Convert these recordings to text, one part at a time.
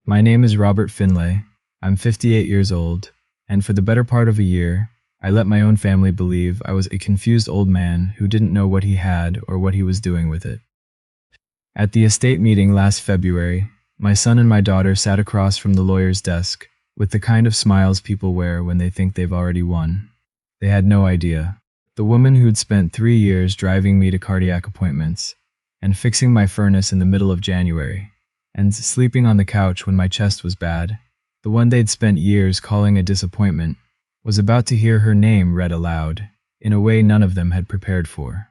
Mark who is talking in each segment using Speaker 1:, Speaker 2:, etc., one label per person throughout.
Speaker 1: My name is Robert Finlay. I'm 58 years old, and for the better part of a year, I let my own family believe I was a confused old man who didn't know what he had or what he was doing with it. At the estate meeting last February, my son and my daughter sat across from the lawyer's desk with the kind of smiles people wear when they think they've already won. They had no idea. The woman who'd spent 3 years driving me to cardiac appointments and fixing my furnace in the middle of January, and sleeping on the couch when my chest was bad, the one they'd spent years calling a disappointment, was about to hear her name read aloud, in a way none of them had prepared for.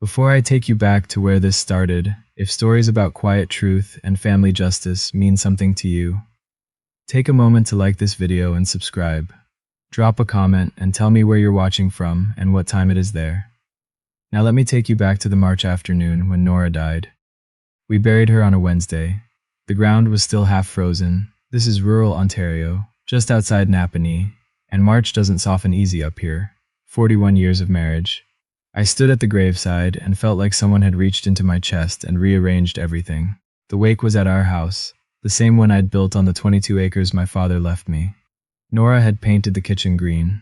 Speaker 1: Before I take you back to where this started, if stories about quiet truth and family justice mean something to you, take a moment to like this video and subscribe. Drop a comment and tell me where you're watching from and what time it is there. Now let me take you back to the March afternoon when Nora died. We buried her on a Wednesday. The ground was still half frozen. This is rural Ontario, just outside Napanee, and March doesn't soften easy up here. 41 years of marriage. I stood at the graveside and felt like someone had reached into my chest and rearranged everything. The wake was at our house, the same one I'd built on the 22 acres my father left me. Nora had painted the kitchen green.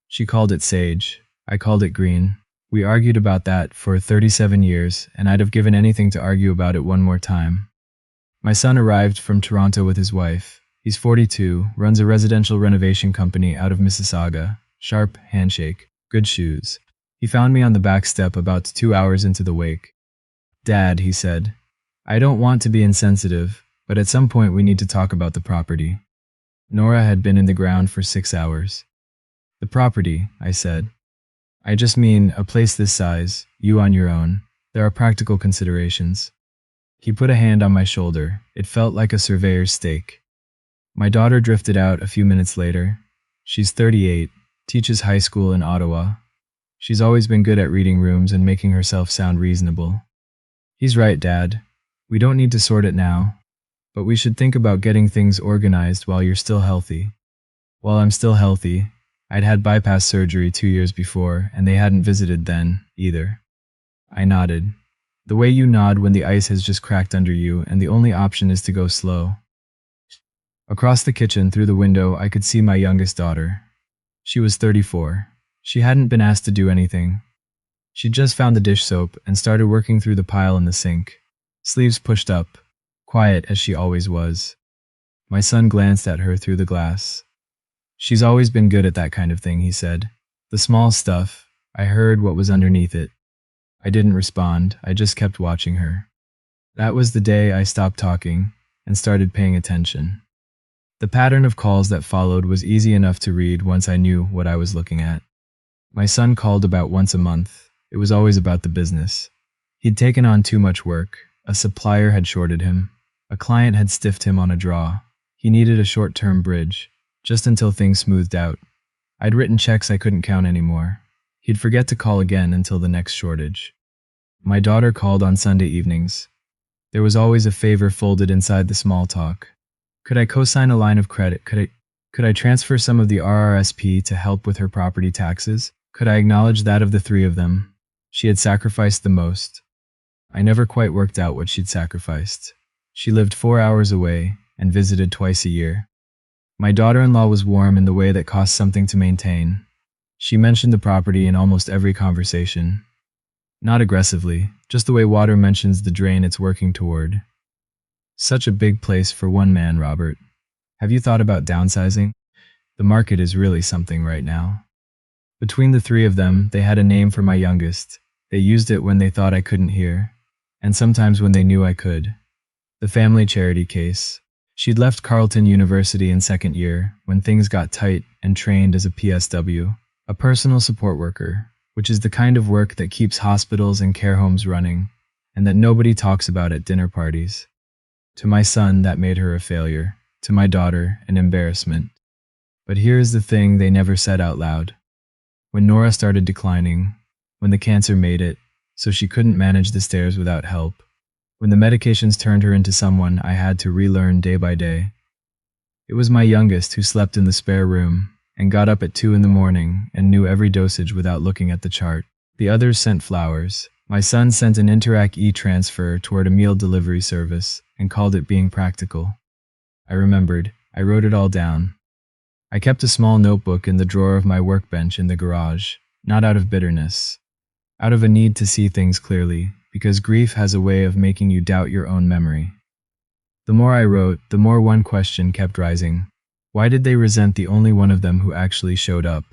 Speaker 1: She called it sage. I called it green. We argued about that for 37 years, and I'd have given anything to argue about it one more time. My son arrived from Toronto with his wife. He's 42, runs a residential renovation company out of Mississauga. Sharp handshake, good shoes. He found me on the back step about 2 hours into the wake. "Dad," he said, "I don't want to be insensitive, but at some point we need to talk about the property." Nora had been in the ground for 6 hours. "The property," I said. "I just mean a place this size, you on your own. There are practical considerations." He put a hand on my shoulder. It felt like a surveyor's stake. My daughter drifted out a few minutes later. She's 38, teaches high school in Ottawa. She's always been good at reading rooms and making herself sound reasonable. "He's right, Dad. We don't need to sort it now, but we should think about getting things organized while you're still healthy." While I'm still healthy, I'd had bypass surgery 2 years before, and they hadn't visited then, either. I nodded. The way you nod when the ice has just cracked under you and the only option is to go slow. Across the kitchen through the window, I could see my youngest daughter. She was 34. She hadn't been asked to do anything. She'd just found the dish soap and started working through the pile in the sink, sleeves pushed up, quiet as she always was. My son glanced at her through the glass. "She's always been good at that kind of thing," he said. "The small stuff." I heard what was underneath it. I didn't respond, I just kept watching her. That was the day I stopped talking and started paying attention. The pattern of calls that followed was easy enough to read once I knew what I was looking at. My son called about once a month. It was always about the business. He'd taken on too much work. A supplier had shorted him. A client had stiffed him on a draw. He needed a short-term bridge, just until things smoothed out. I'd written checks I couldn't count anymore. He'd forget to call again until the next shortage. My daughter called on Sunday evenings. There was always a favor folded inside the small talk. Could I co-sign a line of credit? Could I transfer some of the RRSP to help with her property taxes? Could I acknowledge that of the three of them, she had sacrificed the most? I never quite worked out what she'd sacrificed. She lived 4 hours away and visited twice a year. My daughter-in-law was warm in the way that costs something to maintain. She mentioned the property in almost every conversation. Not aggressively, just the way water mentions the drain it's working toward. Such a big place for one man, Robert. Have you thought about downsizing? The market is really something right now. Between the three of them, they had a name for my youngest. They used it when they thought I couldn't hear, and sometimes when they knew I could. The family charity case. She'd left Carleton University in second year when things got tight and trained as a PSW, a personal support worker, which is the kind of work that keeps hospitals and care homes running, and that nobody talks about at dinner parties. To my son, that made her a failure. To my daughter, an embarrassment. But here's the thing they never said out loud. When Nora started declining, when the cancer made it, so she couldn't manage the stairs without help, when the medications turned her into someone I had to relearn day by day, it was my youngest who slept in the spare room and got up at 2 in the morning and knew every dosage without looking at the chart. The others sent flowers. My son sent an Interac e-transfer toward a meal delivery service and called it being practical. I remembered. I wrote it all down. I kept a small notebook in the drawer of my workbench in the garage, not out of bitterness, out of a need to see things clearly, because grief has a way of making you doubt your own memory. The more I wrote, the more one question kept rising. Why did they resent the only one of them who actually showed up?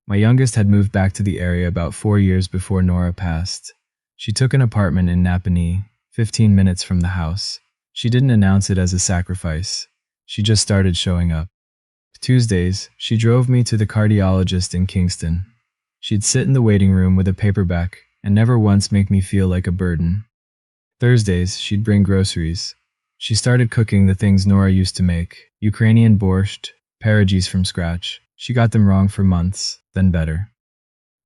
Speaker 1: My youngest had moved back to the area about 4 years before Nora passed. She took an apartment in Napanee, 15 minutes from the house. She didn't announce it as a sacrifice. She just started showing up. Tuesdays, she drove me to the cardiologist in Kingston. She'd sit in the waiting room with a paperback and never once make me feel like a burden. Thursdays, she'd bring groceries. She started cooking the things Nora used to make, Ukrainian borscht, pierogies from scratch. She got them wrong for months, then better.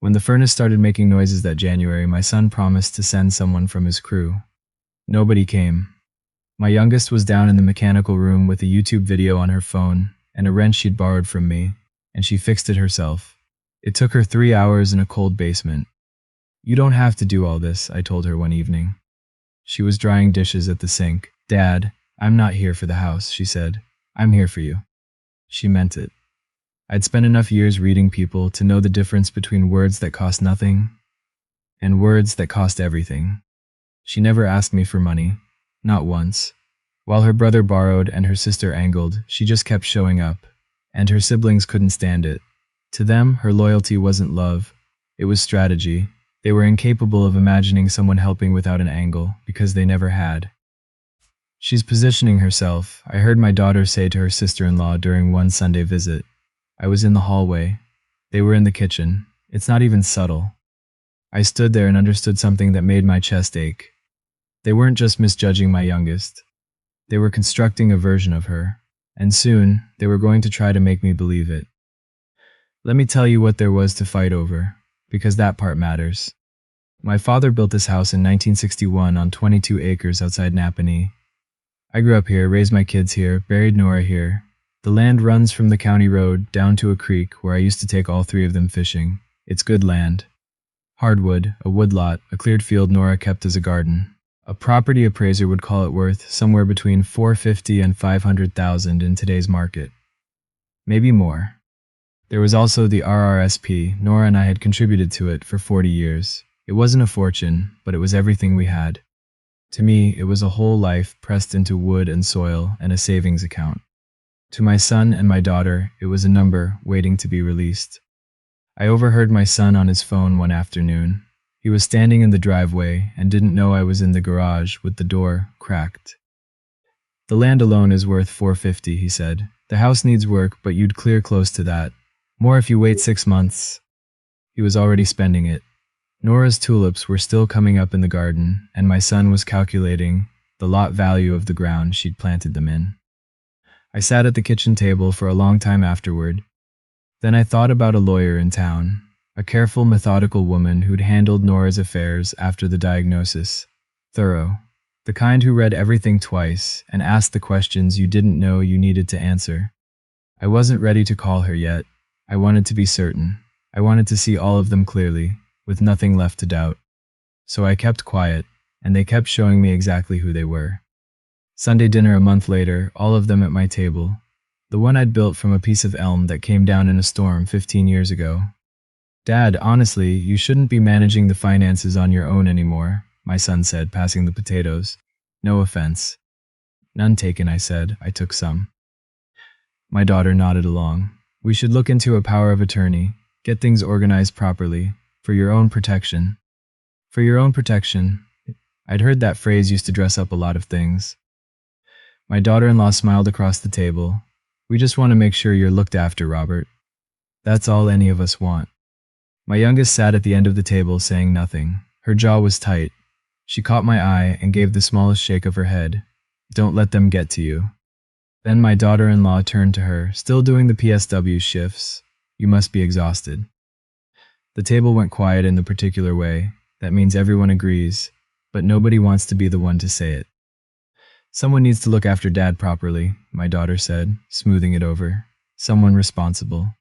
Speaker 1: When the furnace started making noises that January, my son promised to send someone from his crew. Nobody came. My youngest was down in the mechanical room with a YouTube video on her phone and a wrench she'd borrowed from me, and she fixed it herself. It took her 3 hours in a cold basement. You don't have to do all this, I told her one evening. She was drying dishes at the sink. Dad, I'm not here for the house, she said. I'm here for you. She meant it. I'd spent enough years reading people to know the difference between words that cost nothing and words that cost everything. She never asked me for money, not once. While her brother borrowed and her sister angled, she just kept showing up, and her siblings couldn't stand it. To them, her loyalty wasn't love, it was strategy. They were incapable of imagining someone helping without an angle, because they never had. She's positioning herself, I heard my daughter say to her sister-in-law during one Sunday visit. I was in the hallway. They were in the kitchen. It's not even subtle. I stood there and understood something that made my chest ache. They weren't just misjudging my youngest. They were constructing a version of her, and soon they were going to try to make me believe it. Let me tell you what there was to fight over, because that part matters. My father built this house in 1961 on 22 acres outside Napanee. I grew up here, raised my kids here, buried Nora here. The land runs from the county road down to a creek where I used to take all 3 of them fishing. It's good land. Hardwood, a woodlot, a cleared field Nora kept as a garden. A property appraiser would call it worth somewhere between $450,000 and $500,000 in today's market. Maybe more. There was also the RRSP. Nora and I had contributed to it for 40 years. It wasn't a fortune, but it was everything we had. To me, it was a whole life pressed into wood and soil and a savings account. To my son and my daughter, it was a number waiting to be released. I overheard my son on his phone one afternoon. He was standing in the driveway and didn't know I was in the garage with the door cracked. The land alone is worth $450,000, he said. The house needs work, but you'd clear close to that. More if you wait 6 months. He was already spending it. Nora's tulips were still coming up in the garden, and my son was calculating the lot value of the ground she'd planted them in. I sat at the kitchen table for a long time afterward. Then I thought about a lawyer in town, a careful, methodical woman who'd handled Nora's affairs after the diagnosis. Thorough. The kind who read everything twice and asked the questions you didn't know you needed to answer. I wasn't ready to call her yet. I wanted to be certain. I wanted to see all of them clearly, with nothing left to doubt. So I kept quiet, and they kept showing me exactly who they were. Sunday dinner a month later, all of them at my table. The one I'd built from a piece of elm that came down in a storm 15 years ago. Dad, honestly, you shouldn't be managing the finances on your own anymore, my son said, passing the potatoes. No offense. None taken, I said. I took some. My daughter nodded along. We should look into a power of attorney, get things organized properly, for your own protection. For your own protection. I'd heard that phrase used to dress up a lot of things. My daughter-in-law smiled across the table. We just want to make sure you're looked after, Robert. That's all any of us want. My youngest sat at the end of the table saying nothing. Her jaw was tight. She caught my eye and gave the smallest shake of her head. Don't let them get to you. Then my daughter-in-law turned to her, still doing the PSW shifts. You must be exhausted. The table went quiet in the particular way. That means everyone agrees, but nobody wants to be the one to say it. Someone needs to look after Dad properly, my daughter said, smoothing it over. Someone responsible.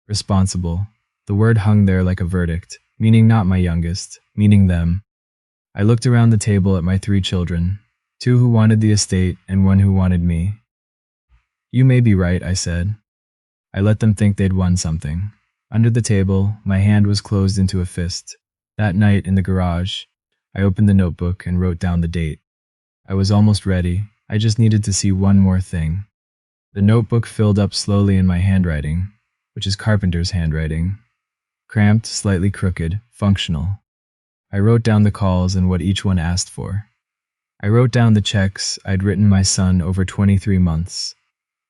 Speaker 1: Responsible. The word hung there like a verdict, meaning not my youngest, meaning them. I looked around the table at my 3 children, 2 who wanted the estate and 1 who wanted me. You may be right, I said. I let them think they'd won something. Under the table, my hand was closed into a fist. That night in the garage, I opened the notebook and wrote down the date. I was almost ready. I just needed to see one more thing. The notebook filled up slowly in my handwriting, which is carpenter's handwriting. Cramped, slightly crooked, functional. I wrote down the calls and what each one asked for. I wrote down the checks I'd written my son over 23 months.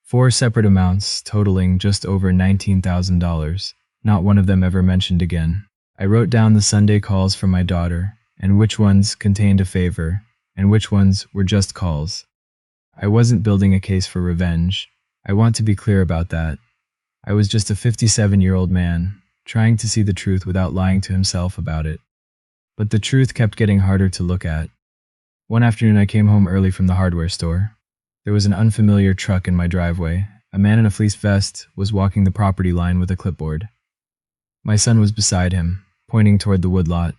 Speaker 1: 4 separate amounts totaling just over $19,000. Not one of them ever mentioned again. I wrote down the Sunday calls from my daughter, and which ones contained a favor, and which ones were just calls. I wasn't building a case for revenge. I want to be clear about that. I was just a 57-year-old man, trying to see the truth without lying to himself about it. But the truth kept getting harder to look at. One afternoon I came home early from the hardware store. There was an unfamiliar truck in my driveway. A man in a fleece vest was walking the property line with a clipboard. My son was beside him, pointing toward the woodlot.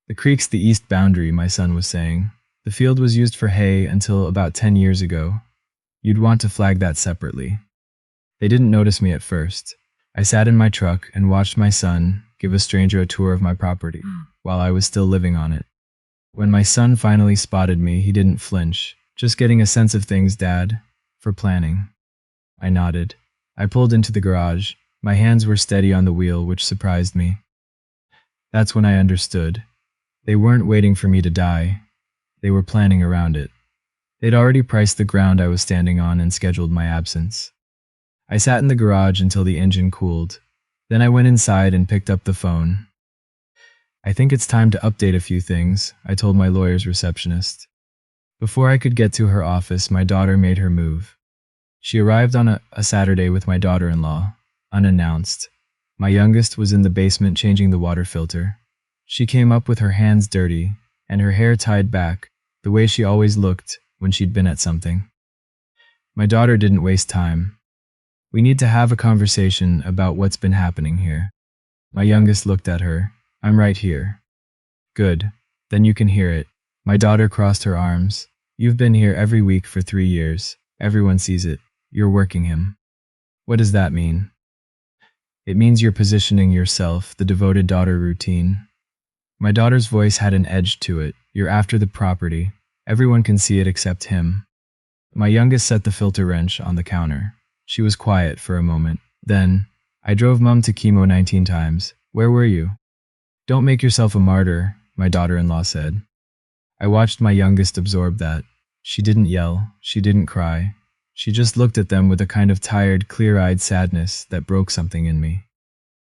Speaker 1: The creek's the east boundary, my son was saying. The field was used for hay until about 10 years ago. You'd want to flag that separately. They didn't notice me at first. I sat in my truck and watched my son give a stranger a tour of my property while I was still living on it. When my son finally spotted me, he didn't flinch. Just getting a sense of things, Dad, for planning. I nodded. I pulled into the garage. My hands were steady on the wheel, which surprised me. That's when I understood. They weren't waiting for me to die. They were planning around it. They'd already priced the ground I was standing on and scheduled my absence. I sat in the garage until the engine cooled. Then I went inside and picked up the phone. I think it's time to update a few things, I told my lawyer's receptionist. Before I could get to her office, my daughter made her move. She arrived on a Saturday with my daughter-in-law, unannounced. My youngest was in the basement changing the water filter. She came up with her hands dirty and her hair tied back, the way she always looked when she'd been at something. My daughter didn't waste time. We need to have a conversation about what's been happening here. My youngest looked at her. I'm right here. Good. Then you can hear it. My daughter crossed her arms. You've been here every week for 3 years. Everyone sees it. You're working him. What does that mean? It means you're positioning yourself, the devoted daughter routine. My daughter's voice had an edge to it. You're after the property. Everyone can see it except him. My youngest set the filter wrench on the counter. She was quiet for a moment. Then, I drove Mum to chemo 19 times. Where were you? Don't make yourself a martyr, my daughter-in-law said. I watched my youngest absorb that. She didn't yell. She didn't cry. She just looked at them with a kind of tired, clear-eyed sadness that broke something in me.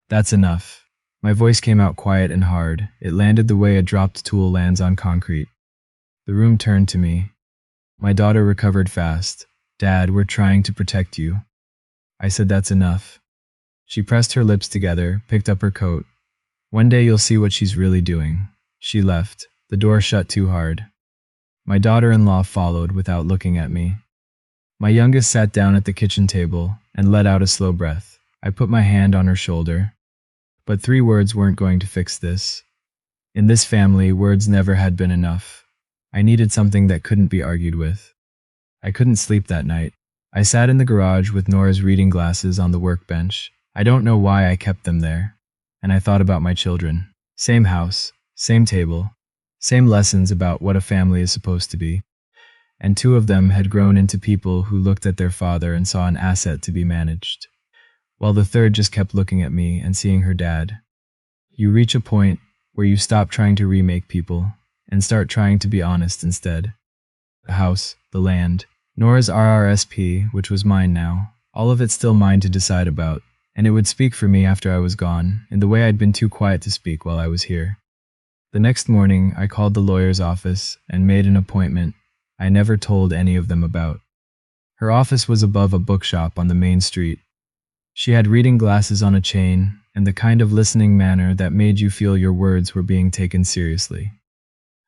Speaker 1: That's enough. My voice came out quiet and hard. It landed the way a dropped tool lands on concrete. The room turned to me. My daughter recovered fast. Dad, we're trying to protect you. I said that's enough. She pressed her lips together, picked up her coat. One day you'll see what she's really doing. She left. The door shut too hard. My daughter-in-law followed without looking at me. My youngest sat down at the kitchen table and let out a slow breath. I put my hand on her shoulder. But 3 words weren't going to fix this. In this family, words never had been enough. I needed something that couldn't be argued with. I couldn't sleep that night. I sat in the garage with Nora's reading glasses on the workbench. I don't know why I kept them there. And I thought about my children. Same house, same table, same lessons about what a family is supposed to be. And 2 of them had grown into people who looked at their father and saw an asset to be managed, while the third just kept looking at me and seeing her dad. You reach a point where you stop trying to remake people and start trying to be honest instead. The house, the land, Nora's RRSP, which was mine now, all of it still mine to decide about, and it would speak for me after I was gone, in the way I'd been too quiet to speak while I was here. The next morning, I called the lawyer's office and made an appointment I never told any of them about. Her office was above a bookshop on the main street. She had reading glasses on a chain and the kind of listening manner that made you feel your words were being taken seriously.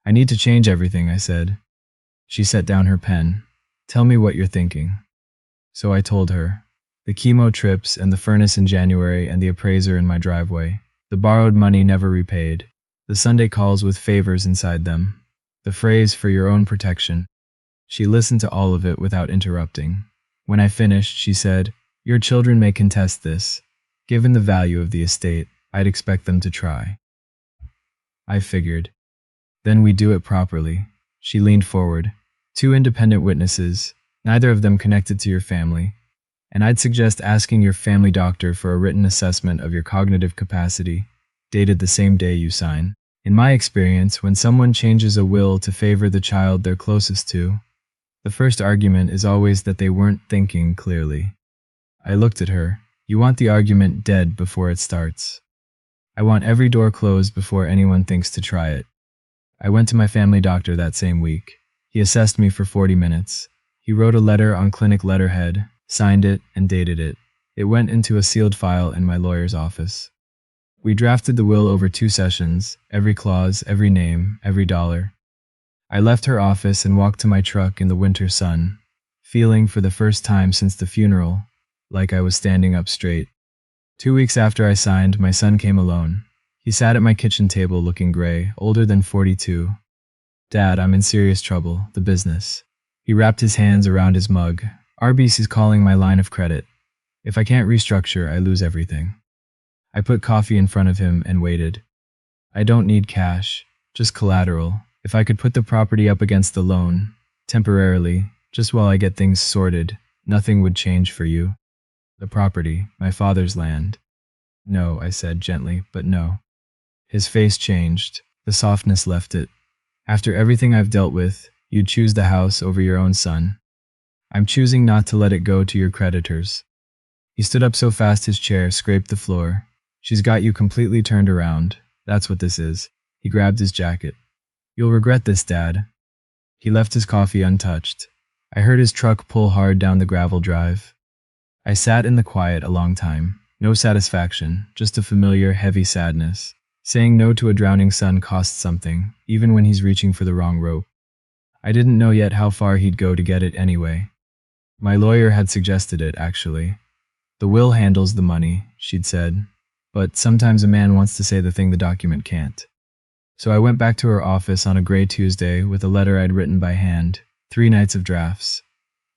Speaker 1: I need to change everything, I said. She set down her pen. Tell me what you're thinking. So I told her. The chemo trips and the furnace in January and the appraiser in my driveway. The borrowed money never repaid. The Sunday calls with favors inside them. The phrase for your own protection. She listened to all of it without interrupting. When I finished, she said, "Your children may contest this. Given the value of the estate, I'd expect them to try." I figured. Then we do it properly. She leaned forward. "Two independent witnesses, neither of them connected to your family. And I'd suggest asking your family doctor for a written assessment of your cognitive capacity, dated the same day you sign. In my experience, when someone changes a will to favor the child they're closest to, the first argument is always that they weren't thinking clearly." I looked at her. "You want the argument dead before it starts." "I want every door closed before anyone thinks to try it." I went to my family doctor that same week. He assessed me for 40 minutes. He wrote a letter on clinic letterhead, signed it, and dated it. It went into a sealed file in my lawyer's office. We drafted the will over 2 sessions, every clause, every name, every dollar. I left her office and walked to my truck in the winter sun, feeling for the first time since the funeral like I was standing up straight. 2 weeks after I signed, my son came alone. He sat at my kitchen table looking gray, older than 42. "Dad, I'm in serious trouble, the business." He wrapped his hands around his mug. "RBC's calling my line of credit. If I can't restructure, I lose everything." I put coffee in front of him and waited. "I don't need cash, just collateral. If I could put the property up against the loan, temporarily, just while I get things sorted, nothing would change for you." "The property, my father's land." "No," I said gently, "but no." His face changed. The softness left it. "After everything I've dealt with, you'd choose the house over your own son. I'm choosing not to let it go to your creditors." He stood up so fast his chair scraped the floor. "She's got you completely turned around. That's what this is." He grabbed his jacket. "You'll regret this, Dad." He left his coffee untouched. I heard his truck pull hard down the gravel drive. I sat in the quiet a long time. No satisfaction, just a familiar, heavy sadness. Saying no to a drowning son costs something, even when he's reaching for the wrong rope. I didn't know yet how far he'd go to get it anyway. My lawyer had suggested it, actually. "The will handles the money," she'd said, "but sometimes a man wants to say the thing the document can't." So I went back to her office on a gray Tuesday with a letter I'd written by hand, 3 nights of drafts.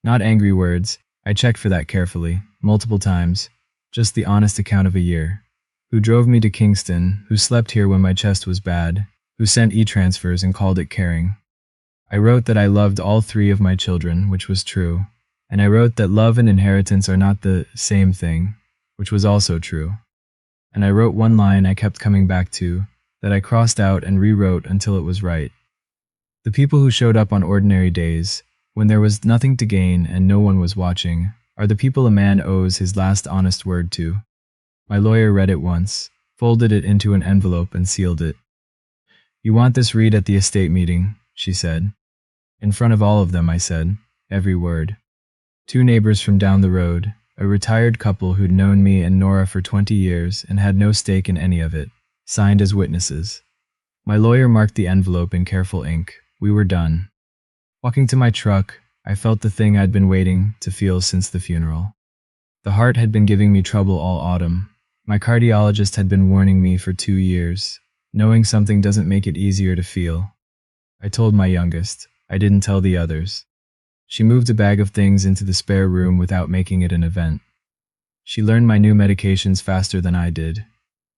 Speaker 1: Not angry words, I checked for that carefully, multiple times, just the honest account of a year. Who drove me to Kingston, who slept here when my chest was bad, who sent e-transfers and called it caring. I wrote that I loved all 3 of my children, which was true, and I wrote that love and inheritance are not the same thing, which was also true. And I wrote one line I kept coming back to, that I crossed out and rewrote until it was right. The people who showed up on ordinary days, when there was nothing to gain and no one was watching, are the people a man owes his last honest word to. My lawyer read it once, folded it into an envelope and sealed it. "You want this read at the estate meeting," she said. In front of all of them, I said, every word. 2 neighbors from down the road, a retired couple who'd known me and Nora for 20 years and had no stake in any of it, signed as witnesses. My lawyer marked the envelope in careful ink. We were done. Walking to my truck, I felt the thing I'd been waiting to feel since the funeral. The heart had been giving me trouble all autumn. My cardiologist had been warning me for 2 years. Knowing something doesn't make it easier to feel. I told my youngest. I didn't tell the others. She moved a bag of things into the spare room without making it an event. She learned my new medications faster than I did.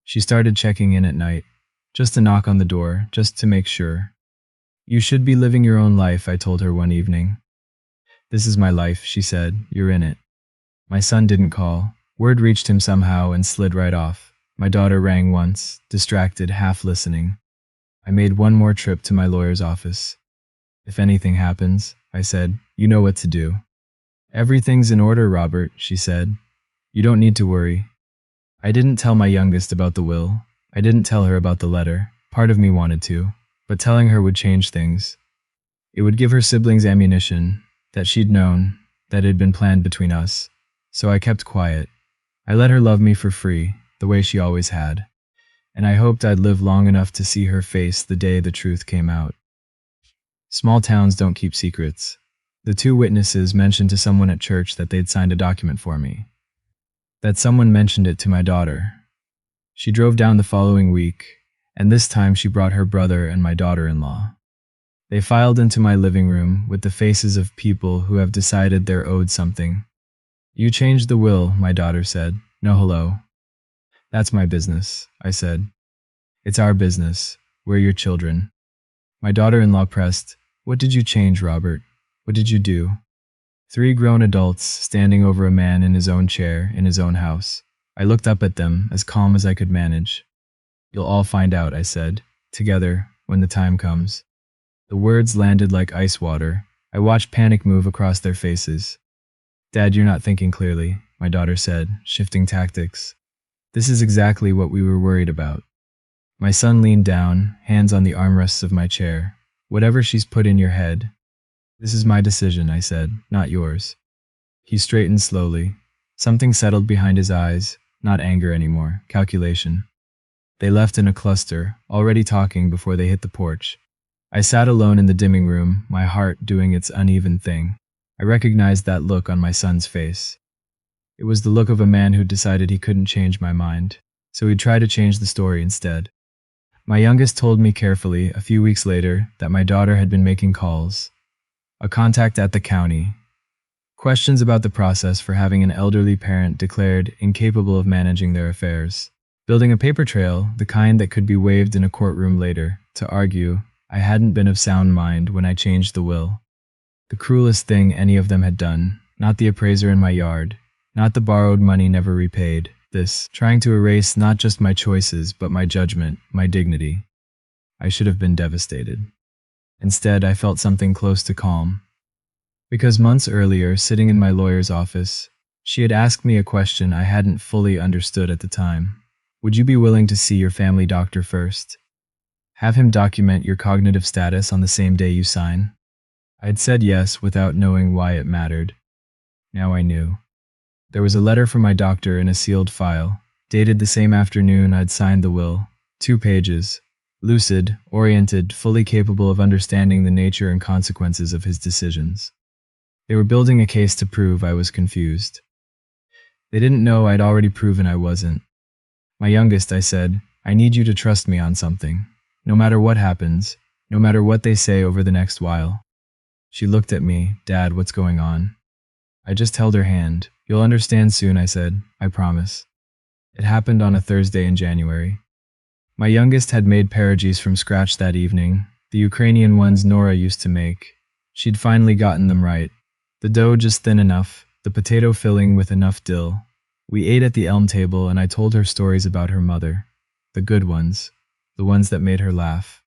Speaker 1: She started checking in at night. Just a knock on the door, just to make sure. "You should be living your own life," I told her one evening. "This is my life," she said. "You're in it." My son didn't call. Word reached him somehow and slid right off. My daughter rang once, distracted, half listening. I made one more trip to my lawyer's office. "If anything happens," I said, "you know what to do." "Everything's in order, Robert," she said. "You don't need to worry." I didn't tell my youngest about the will. I didn't tell her about the letter. Part of me wanted to, but telling her would change things. It would give her siblings ammunition, that she'd known, that it had been planned between us. So I kept quiet. I let her love me for free, the way she always had. And I hoped I'd live long enough to see her face the day the truth came out. Small towns don't keep secrets. The 2 witnesses mentioned to someone at church that they'd signed a document for me. That someone mentioned it to my daughter. She drove down the following week, and this time she brought her brother and my daughter-in-law. They filed into my living room with the faces of people who have decided they're owed something. You changed the will, my daughter said. No hello. That's my business, I said. It's our business. We're your children. My daughter-in-law pressed, What did you change, Robert? What did you do? 3 grown adults standing over a man in his own chair in his own house. I looked up at them, as calm as I could manage. You'll all find out, I said, together, when the time comes. The words landed like ice water. I watched panic move across their faces. Dad, you're not thinking clearly, my daughter said, shifting tactics. This is exactly what we were worried about. My son leaned down, hands on the armrests of my chair. Whatever she's put in your head. This is my decision, I said, not yours. He straightened slowly. Something settled behind his eyes, not anger anymore, calculation. They left in a cluster, already talking before they hit the porch. I sat alone in the dimming room, my heart doing its uneven thing. I recognized that look on my son's face. It was the look of a man who decided he couldn't change my mind, so he'd try to change the story instead. My youngest told me carefully, a few weeks later, that my daughter had been making calls. A contact at the county. Questions about the process for having an elderly parent declared incapable of managing their affairs. Building a paper trail, the kind that could be waved in a courtroom later, to argue I hadn't been of sound mind when I changed the will. The cruelest thing any of them had done, not the appraiser in my yard, not the borrowed money never repaid, this, trying to erase not just my choices, but my judgment, my dignity. I should have been devastated. Instead, I felt something close to calm. Because months earlier, sitting in my lawyer's office, she had asked me a question I hadn't fully understood at the time. Would you be willing to see your family doctor first? Have him document your cognitive status on the same day you sign? I'd said yes without knowing why it mattered. Now I knew. There was a letter from my doctor in a sealed file, dated the same afternoon I'd signed the will. 2 pages. Lucid, oriented, fully capable of understanding the nature and consequences of his decisions. They were building a case to prove I was confused. They didn't know I'd already proven I wasn't. My youngest, I said, I need you to trust me on something. No matter what happens, no matter what they say over the next while. She looked at me, Dad, what's going on? I just held her hand. You'll understand soon, I said, I promise. It happened on a Thursday in January. My youngest had made pierogies from scratch that evening, the Ukrainian ones Nora used to make. She'd finally gotten them right. The dough just thin enough, the potato filling with enough dill. We ate at the elm table and I told her stories about her mother. The good ones. The ones that made her laugh.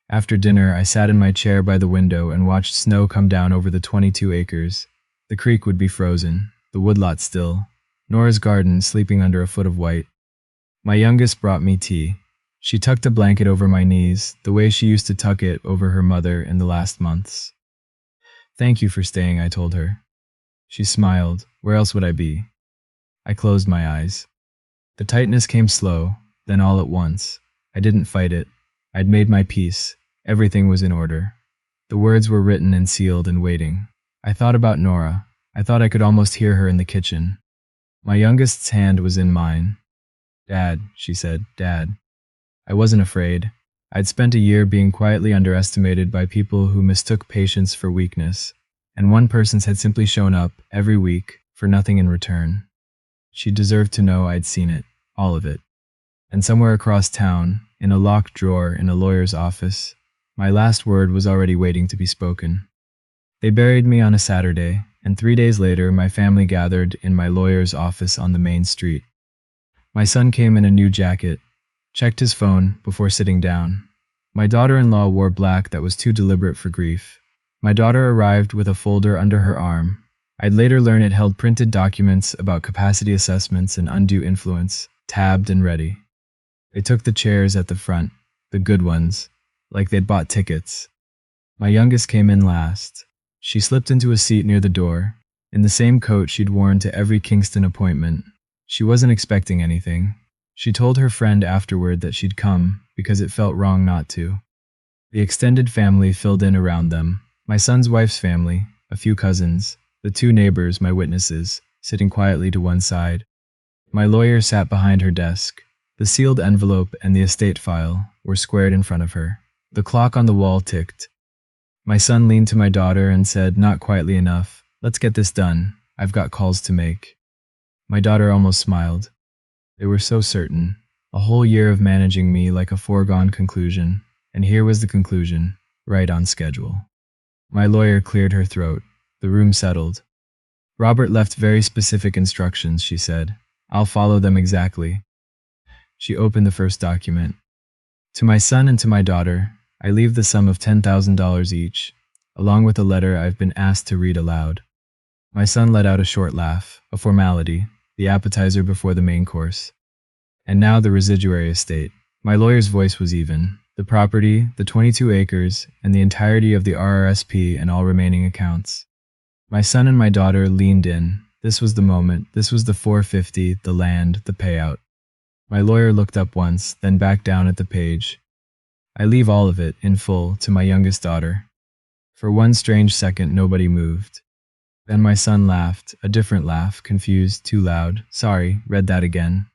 Speaker 1: After dinner, I sat in my chair by the window and watched snow come down over the 22 acres. The creek would be frozen, the woodlot still, Nora's garden sleeping under a foot of white. My youngest brought me tea. She tucked a blanket over my knees, the way she used to tuck it over her mother in the last months. Thank you for staying, I told her. She smiled. Where else would I be? I closed my eyes. The tightness came slow, then all at once. I didn't fight it. I'd made my peace. Everything was in order. The words were written and sealed and waiting. I thought about Nora. I thought I could almost hear her in the kitchen. My youngest's hand was in mine. Dad, she said, Dad. I wasn't afraid. I'd spent a year being quietly underestimated by people who mistook patience for weakness, and one person's had simply shown up every week for nothing in return. She deserved to know I'd seen it, all of it. And somewhere across town, in a locked drawer in a lawyer's office, my last word was already waiting to be spoken. They buried me on a Saturday, and 3 days later my family gathered in my lawyer's office on the main street. My son came in a new jacket, checked his phone before sitting down. My daughter-in-law wore black that was too deliberate for grief. My daughter arrived with a folder under her arm. I'd later learn it held printed documents about capacity assessments and undue influence, tabbed and ready. They took the chairs at the front, the good ones, like they'd bought tickets. My youngest came in last. She slipped into a seat near the door, in the same coat she'd worn to every Kingston appointment. She wasn't expecting anything. She told her friend afterward that she'd come because it felt wrong not to. The extended family filled in around them. My son's wife's family, a few cousins, the 2 neighbors, my witnesses, sitting quietly to one side. My lawyer sat behind her desk. The sealed envelope and the estate file were squared in front of her. The clock on the wall ticked. My son leaned to my daughter and said, not quietly enough, let's get this done. I've got calls to make. My daughter almost smiled. They were so certain. A whole year of managing me like a foregone conclusion. And here was the conclusion, right on schedule. My lawyer cleared her throat. The room settled. Robert left very specific instructions, she said. I'll follow them exactly. She opened the first document. To my son and to my daughter, I leave the sum of $10,000 each, along with a letter I've been asked to read aloud. My son let out a short laugh, a formality, the appetizer before the main course. And now the residuary estate. My lawyer's voice was even. The property, the 22 acres, and the entirety of the RRSP and all remaining accounts. My son and my daughter leaned in. This was the moment. This was the 450, the land, the payout. My lawyer looked up once, then back down at the page. I leave all of it, in full, to my youngest daughter. For one strange second, nobody moved. Then my son laughed, a different laugh, confused, too loud. Sorry, read that again.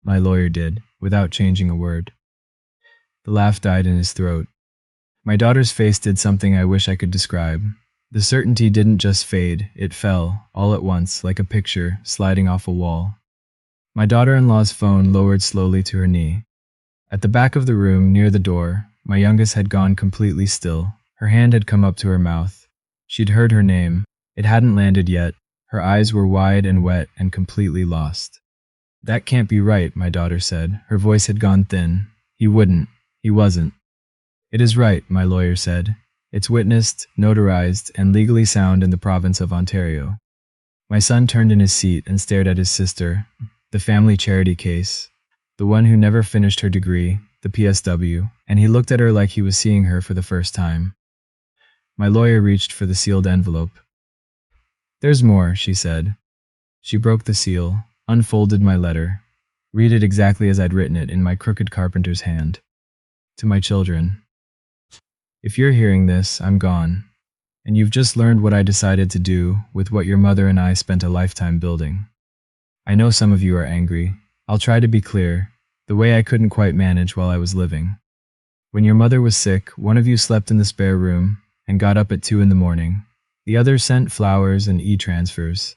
Speaker 1: My lawyer did, without changing a word. The laugh died in his throat. My daughter's face did something I wish I could describe. The certainty didn't just fade, it fell, all at once, like a picture, sliding off a wall. My daughter-in-law's phone lowered slowly to her knee. At the back of the room, near the door, my youngest had gone completely still. Her hand had come up to her mouth. She'd heard her name. It hadn't landed yet. Her eyes were wide and wet and completely lost. That can't be right, my daughter said. Her voice had gone thin. He wouldn't. He wasn't. It is right, my lawyer said. It's witnessed, notarized, and legally sound in the province of Ontario. My son turned in his seat and stared at his sister, the family charity case, the one who never finished her degree, the PSW, and he looked at her like he was seeing her for the first time. My lawyer reached for the sealed envelope. There's more, she said. She broke the seal, unfolded my letter. Read it exactly as I'd written it in my crooked carpenter's hand. To my children. If you're hearing this, I'm gone. And you've just learned what I decided to do with what your mother and I spent a lifetime building. I know some of you are angry. I'll try to be clear, the way I couldn't quite manage while I was living. When your mother was sick, one of you slept in the spare room and got up at 2 a.m. The other sent flowers and e-transfers.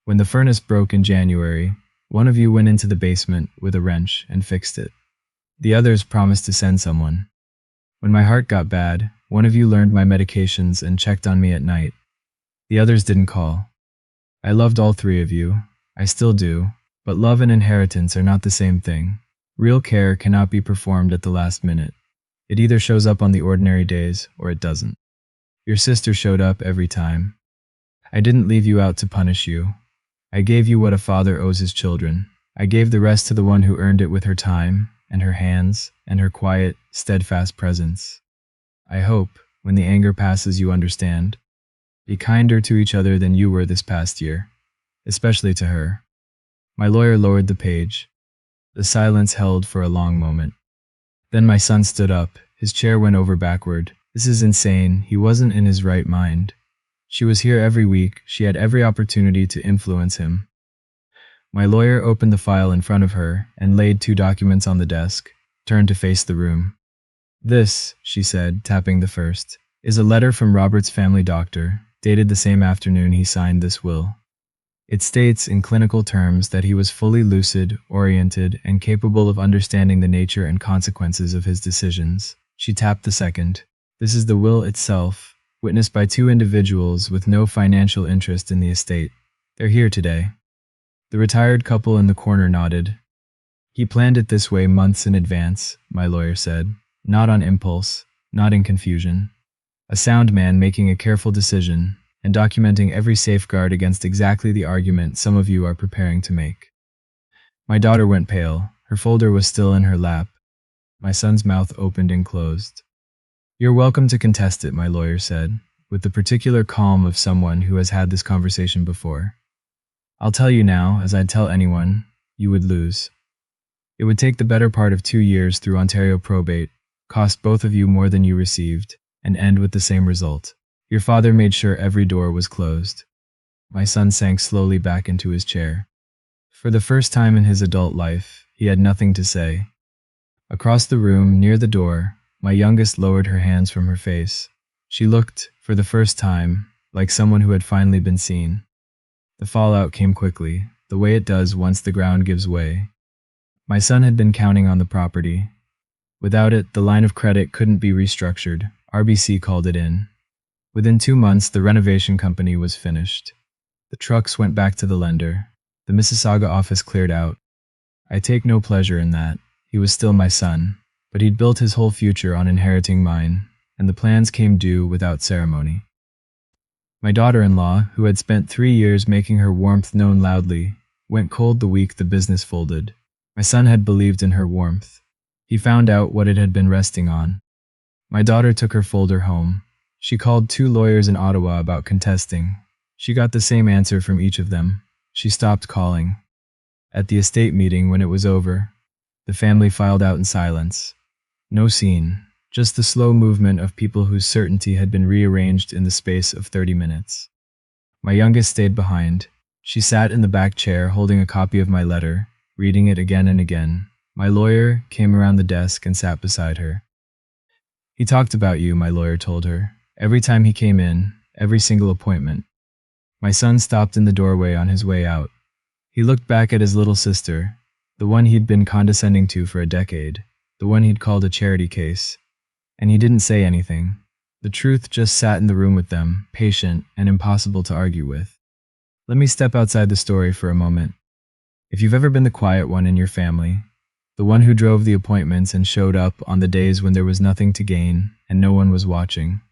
Speaker 1: When the furnace broke in January, one of you went into the basement with a wrench and fixed it. The others promised to send someone. When my heart got bad, one of you learned my medications and checked on me at night. The others didn't call. I loved all 3 of you. I still do. But love and inheritance are not the same thing. Real care cannot be performed at the last minute. It either shows up on the ordinary days or it doesn't. Your sister showed up every time. I didn't leave you out to punish you. I gave you what a father owes his children. I gave the rest to the one who earned it with her time, and her hands, and her quiet, steadfast presence. I hope, when the anger passes, you understand. Be kinder to each other than you were this past year, especially to her. My lawyer lowered the page. The silence held for a long moment. Then my son stood up. His chair went over backward. This is insane. He wasn't in his right mind. She was here every week. She had every opportunity to influence him. My lawyer opened the file in front of her and laid 2 documents on the desk, turned to face the room. This, she said, tapping the first, is a letter from Robert's family doctor, dated the same afternoon he signed this will. It states in clinical terms that he was fully lucid, oriented, and capable of understanding the nature and consequences of his decisions. She tapped the second. This is the will itself, witnessed by 2 individuals with no financial interest in the estate. They're here today. The retired couple in the corner nodded. He planned it this way months in advance, my lawyer said. Not on impulse, not in confusion. A sound man making a careful decision and documenting every safeguard against exactly the argument some of you are preparing to make. My daughter went pale. Her folder was still in her lap. My son's mouth opened and closed. You're welcome to contest it, my lawyer said, with the particular calm of someone who has had this conversation before. I'll tell you now, as I'd tell anyone, you would lose. It would take the better part of 2 years through Ontario probate, cost both of you more than you received, and end with the same result. Your father made sure every door was closed. My son sank slowly back into his chair. For the first time in his adult life, he had nothing to say. Across the room, near the door, my youngest lowered her hands from her face. She looked, for the first time, like someone who had finally been seen. The fallout came quickly, the way it does once the ground gives way. My son had been counting on the property. Without it, the line of credit couldn't be restructured. RBC called it in. Within 2 months, the renovation company was finished. The trucks went back to the lender. The Mississauga office cleared out. I take no pleasure in that. He was still my son, but he'd built his whole future on inheriting mine, and the plans came due without ceremony. My daughter-in-law, who had spent 3 years making her warmth known loudly, went cold the week the business folded. My son had believed in her warmth. He found out what it had been resting on. My daughter took her folder home. She called 2 lawyers in Ottawa about contesting. She got the same answer from each of them. She stopped calling. At the estate meeting, when it was over, the family filed out in silence. No scene, just the slow movement of people whose certainty had been rearranged in the space of 30 minutes. My youngest stayed behind. She sat in the back chair holding a copy of my letter, reading it again and again. My lawyer came around the desk and sat beside her. He talked about you, my lawyer told her. Every time he came in, every single appointment. My son stopped in the doorway on his way out. He looked back at his little sister, the one he'd been condescending to for a decade, the one he'd called a charity case. And he didn't say anything. The truth just sat in the room with them, patient and impossible to argue with. Let me step outside the story for a moment. If you've ever been the quiet one in your family, the one who drove the appointments and showed up on the days when there was nothing to gain and no one was watching,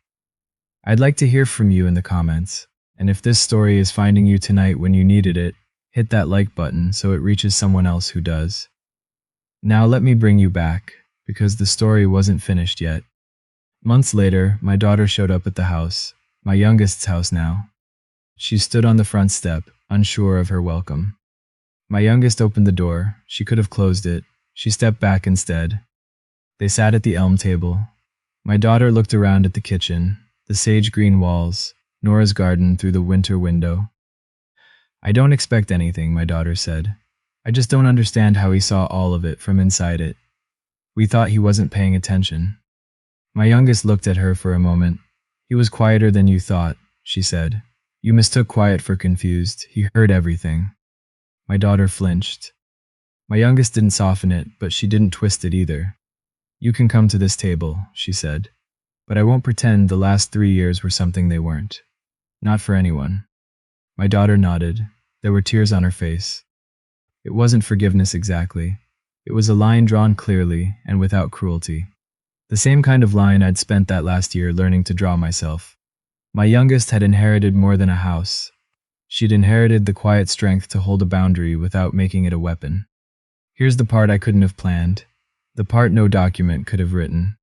Speaker 1: I'd like to hear from you in the comments. And if this story is finding you tonight when you needed it, hit that like button so it reaches someone else who does. Now let me bring you back, because the story wasn't finished yet. Months later, my daughter showed up at the house, my youngest's house now. She stood on the front step, unsure of her welcome. My youngest opened the door. She could have closed it. She stepped back instead. They sat at the elm table. My daughter looked around at the kitchen, the sage-green walls, Nora's garden through the winter window. I don't expect anything, my daughter said. I just don't understand how he saw all of it from inside it. We thought he wasn't paying attention. My youngest looked at her for a moment. He was quieter than you thought, she said. You mistook quiet for confused. He heard everything. My daughter flinched. My youngest didn't soften it, but she didn't twist it either. You can come to this table, she said. But I won't pretend the last 3 years were something they weren't. Not for anyone. My daughter nodded. There were tears on her face. It wasn't forgiveness exactly. It was a line drawn clearly and without cruelty. The same kind of line I'd spent that last year learning to draw myself. My youngest had inherited more than a house. She'd inherited the quiet strength to hold a boundary without making it a weapon. Here's the part I couldn't have planned. The part no document could have written.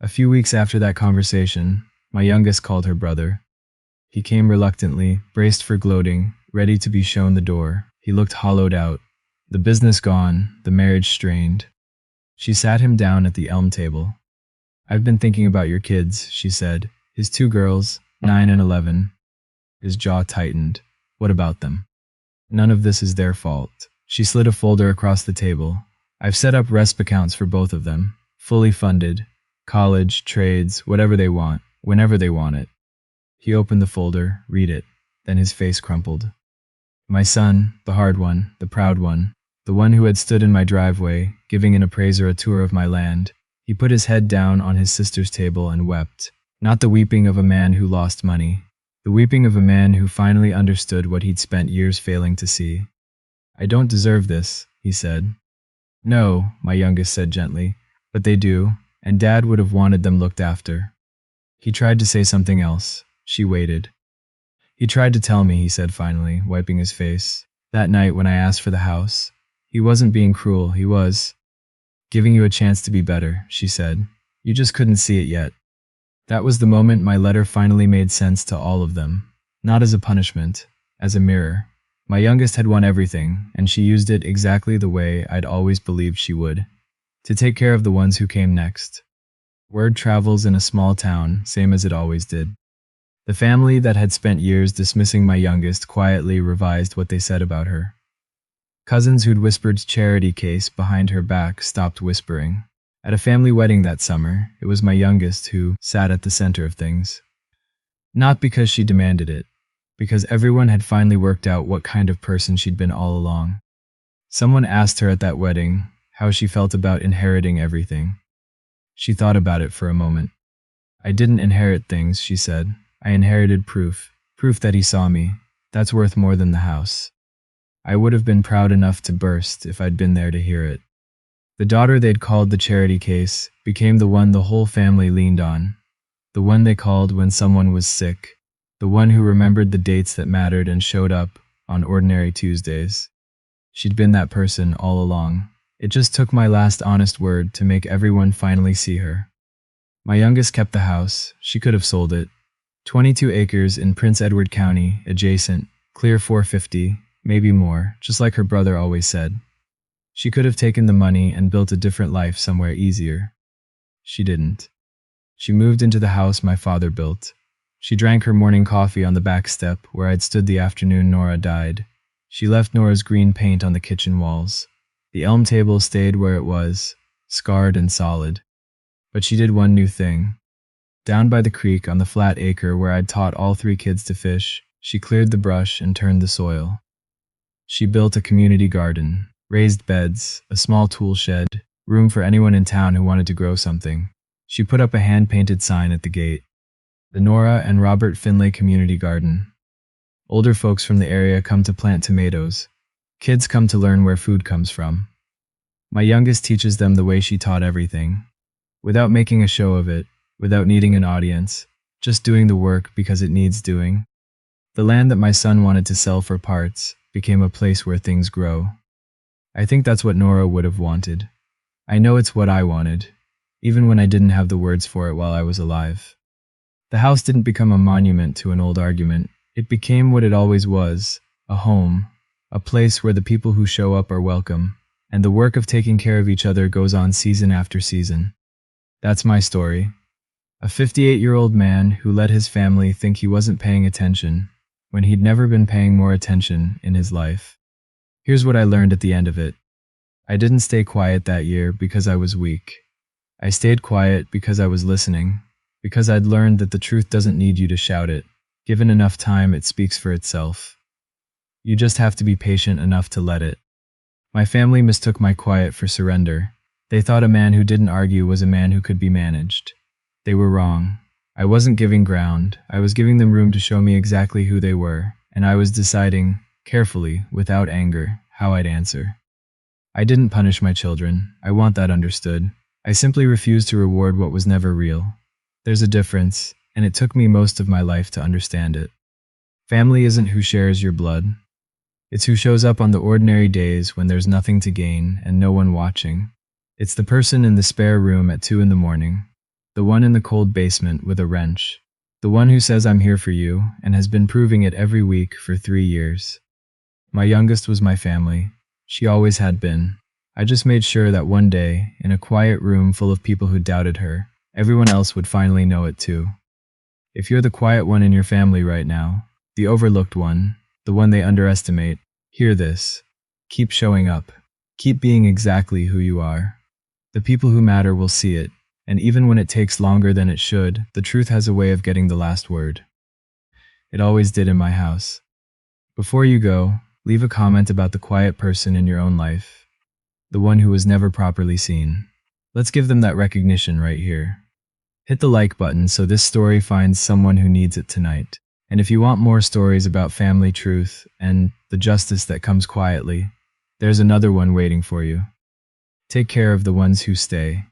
Speaker 1: A few weeks after that conversation, my youngest called her brother. He came reluctantly, braced for gloating, ready to be shown the door. He looked hollowed out. The business gone, the marriage strained. She sat him down at the elm table. I've been thinking about your kids, she said. His 2 girls, 9 and 11. His jaw tightened. What about them? None of this is their fault. She slid a folder across the table. I've set up RESP accounts for both of them. Fully funded. College, trades, whatever they want, whenever they want it. He opened the folder, read it. Then his face crumpled. My son, the hard one, the proud one, the one who had stood in my driveway, giving an appraiser a tour of my land. He put his head down on his sister's table and wept. Not the weeping of a man who lost money. The weeping of a man who finally understood what he'd spent years failing to see. I don't deserve this, he said. No, my youngest said gently, but they do, and Dad would have wanted them looked after. He tried to say something else. She waited. He tried to tell me, he said finally, wiping his face. That night when I asked for the house. He wasn't being cruel, he was giving you a chance to be better, she said. You just couldn't see it yet. That was the moment my letter finally made sense to all of them. Not as a punishment, as a mirror. My youngest had won everything, and she used it exactly the way I'd always believed she would. To take care of the ones who came next. Word travels in a small town, same as it always did. The family that had spent years dismissing my youngest quietly revised what they said about her. Cousins who'd whispered charity case behind her back stopped whispering. At a family wedding that summer, it was my youngest who sat at the center of things. Not because she demanded it, because everyone had finally worked out what kind of person she'd been all along. Someone asked her at that wedding how she felt about inheriting everything. She thought about it for a moment. "I didn't inherit things," she said. "I inherited proof. Proof that he saw me. That's worth more than the house." I would have been proud enough to burst if I'd been there to hear it. The daughter they'd called the charity case became the one the whole family leaned on. The one they called when someone was sick. The one who remembered the dates that mattered and showed up on ordinary Tuesdays. She'd been that person all along. It just took my last honest word to make everyone finally see her. My youngest kept the house. She could have sold it. 22 acres in Prince Edward County, adjacent, clear 450, maybe more, just like her brother always said. She could have taken the money and built a different life somewhere easier. She didn't. She moved into the house my father built. She drank her morning coffee on the back step where I'd stood the afternoon Nora died. She left Nora's green paint on the kitchen walls. The elm table stayed where it was, scarred and solid. But she did one new thing. Down by the creek on the flat acre where I'd taught all 3 kids to fish, she cleared the brush and turned the soil. She built a community garden, raised beds, a small tool shed, room for anyone in town who wanted to grow something. She put up a hand-painted sign at the gate. The Nora and Robert Finlay Community Garden. Older folks from the area come to plant tomatoes. Kids come to learn where food comes from. My youngest teaches them the way she taught everything. Without making a show of it, without needing an audience, just doing the work because it needs doing. The land that my son wanted to sell for parts became a place where things grow. I think that's what Nora would have wanted. I know it's what I wanted, even when I didn't have the words for it while I was alive. The house didn't become a monument to an old argument. It became what it always was, a home, a place where the people who show up are welcome, and the work of taking care of each other goes on season after season. That's my story. A 58-year-old man who let his family think he wasn't paying attention when he'd never been paying more attention in his life. Here's what I learned at the end of it. I didn't stay quiet that year because I was weak. I stayed quiet because I was listening, because I'd learned that the truth doesn't need you to shout it. Given enough time, it speaks for itself. You just have to be patient enough to let it. My family mistook my quiet for surrender. They thought a man who didn't argue was a man who could be managed. They were wrong. I wasn't giving ground. I was giving them room to show me exactly who they were, and I was deciding, carefully, without anger, how I'd answer. I didn't punish my children. I want that understood. I simply refused to reward what was never real. There's a difference, and it took me most of my life to understand it. Family isn't who shares your blood. It's who shows up on the ordinary days when there's nothing to gain and no one watching. It's the person in the spare room at 2 in the morning, the one in the cold basement with a wrench, the one who says I'm here for you and has been proving it every week for 3 years. My youngest was my family. She always had been. I just made sure that one day, in a quiet room full of people who doubted her, everyone else would finally know it too. If you're the quiet one in your family right now, the overlooked one, the one they underestimate, hear this. Keep showing up. Keep being exactly who you are. The people who matter will see it, and even when it takes longer than it should, the truth has a way of getting the last word. It always did in my house. Before you go, leave a comment about the quiet person in your own life, the one who was never properly seen. Let's give them that recognition right here. Hit the like button so this story finds someone who needs it tonight. And if you want more stories about family truth and the justice that comes quietly, there's another one waiting for you. Take care of the ones who stay.